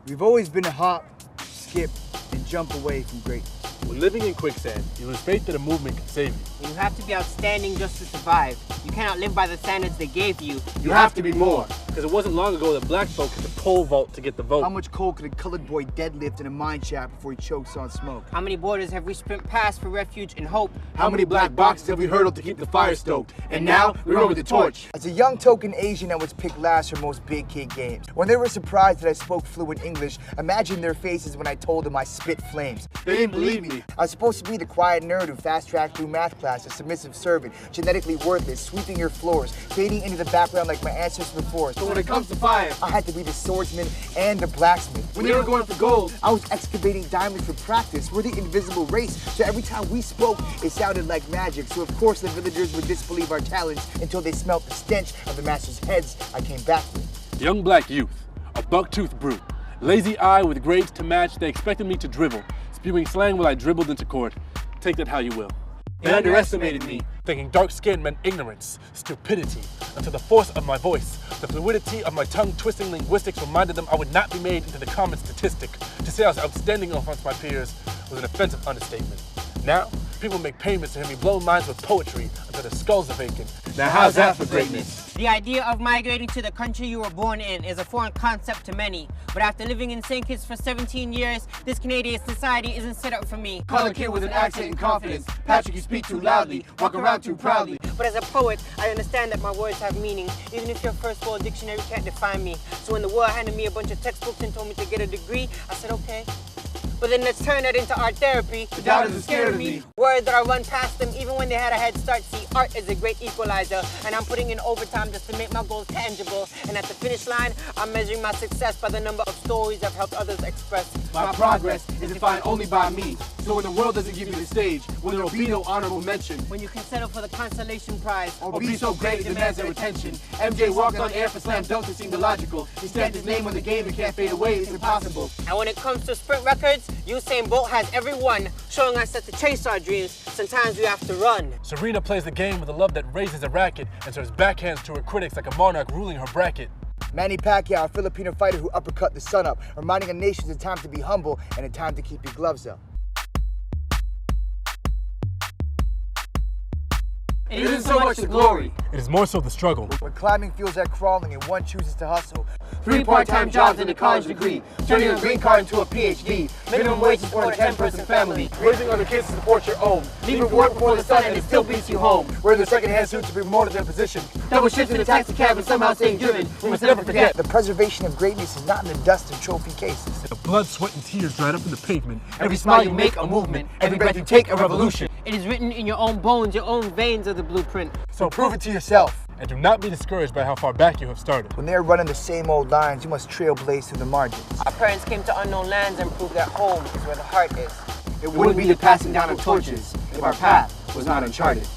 We've always been a hop, skip, and jump away from greatness. When living in quicksand, you lose faith that a movement can save you. You have to be outstanding just to survive. You cannot live by the standards they gave you. You have to be more. Because it wasn't long ago that black folk had to pole vault to get the vote. How much coal could a colored boy deadlift in a mine shaft before he chokes on smoke? How many borders have we sprint past for refuge and hope? How many black boxes have we hurdled to keep the fire stoked? And now, we run with the torch. As a young token Asian, I was picked last for most big kid games. When they were surprised that I spoke fluent English, imagine their faces when I told them I spit flames. They didn't believe me. I was supposed to be the quiet nerd who fast-tracked through math class, a submissive servant, genetically worthless, sweeping your floors, fading into the background like my ancestors before. But when it comes to fire, I had to be the swordsman and the blacksmith. when they were going for gold, I was excavating diamonds for practice. We're the invisible race, so every time we spoke, it sounded like magic. So of course the villagers would disbelieve our talents until they smelt the stench of the master's heads I came back with. young black youth, a buck-toothed brute, lazy eye with grades to match, they expected me to drivel, spewing slang while I dribbled into court. Take that how you will. They underestimated me, thinking dark skin meant ignorance, stupidity, until the force of my voice, the fluidity of my tongue-twisting linguistics reminded them I would not be made into the common statistic. To say I was outstanding amongst my peers was an offensive understatement. Now, people make payments to hear me blow minds with poetry until their skulls are vacant. Now how's that for greatness? The idea of migrating to the country you were born in is a foreign concept to many. But after living in St. Kitts for 17 years, this Canadian society isn't set up for me. Call a kid with an accent and confidence. Patrick, you speak too loudly. Walk around too proudly. But as a poet, I understand that my words have meaning, even if your first world dictionary can't define me. So when the world handed me a bunch of textbooks and told me to get a degree, I said, okay. But then let's turn that into art therapy. The doubters are scared of me. Words that I run past them even when they had a head start. See, art is a great equalizer, and I'm putting in overtime just to make my goals tangible. And at the finish line, I'm measuring my success by the number of stories I've helped others express. My progress is defined only by me. So when the world doesn't give you the stage, when there will be no honorable mention, When you can settle for the consolation prize, or be so great it demands their attention. MJ walked on air for slam dunks, it seemed illogical. He stamped his name on the game and can't fade away, it's impossible. and when it comes to sprint records, Usain Bolt has every one, showing us that to chase our dreams, sometimes we have to run. Serena plays the game with a love that raises a racket and serves backhands to her critics like a monarch ruling her bracket. Manny Pacquiao, a Filipino fighter who uppercut the sun up, reminding a nation it's a time to be humble and a time to keep your gloves up. It isn't so much the glory. It is more so the struggle. When climbing feels like crawling and one chooses to hustle. 3 part-time jobs and a college degree, Turning a green card into a PhD. minimum wage to support a 10-person family, Raising other kids to support your own. leaving for work before the sun and it still beats you home. Wearing the second-hand suit to be promoted in position. Double shifts in a taxi cab and somehow staying driven. We must never forget. The preservation of greatness is not in the dust and trophy cases. The blood, sweat, and tears dried up in the pavement. Every smile you make, a movement. Every breath you take, a revolution. It is written in your own bones, your own veins are the blueprint. So prove it to yourself. And do not be discouraged by how far back you have started. When they're running the same old lines, you must trailblaze through the margins. Our parents came to unknown lands and proved that home is where the heart is. It wouldn't be the passing down of torches if our path was not uncharted.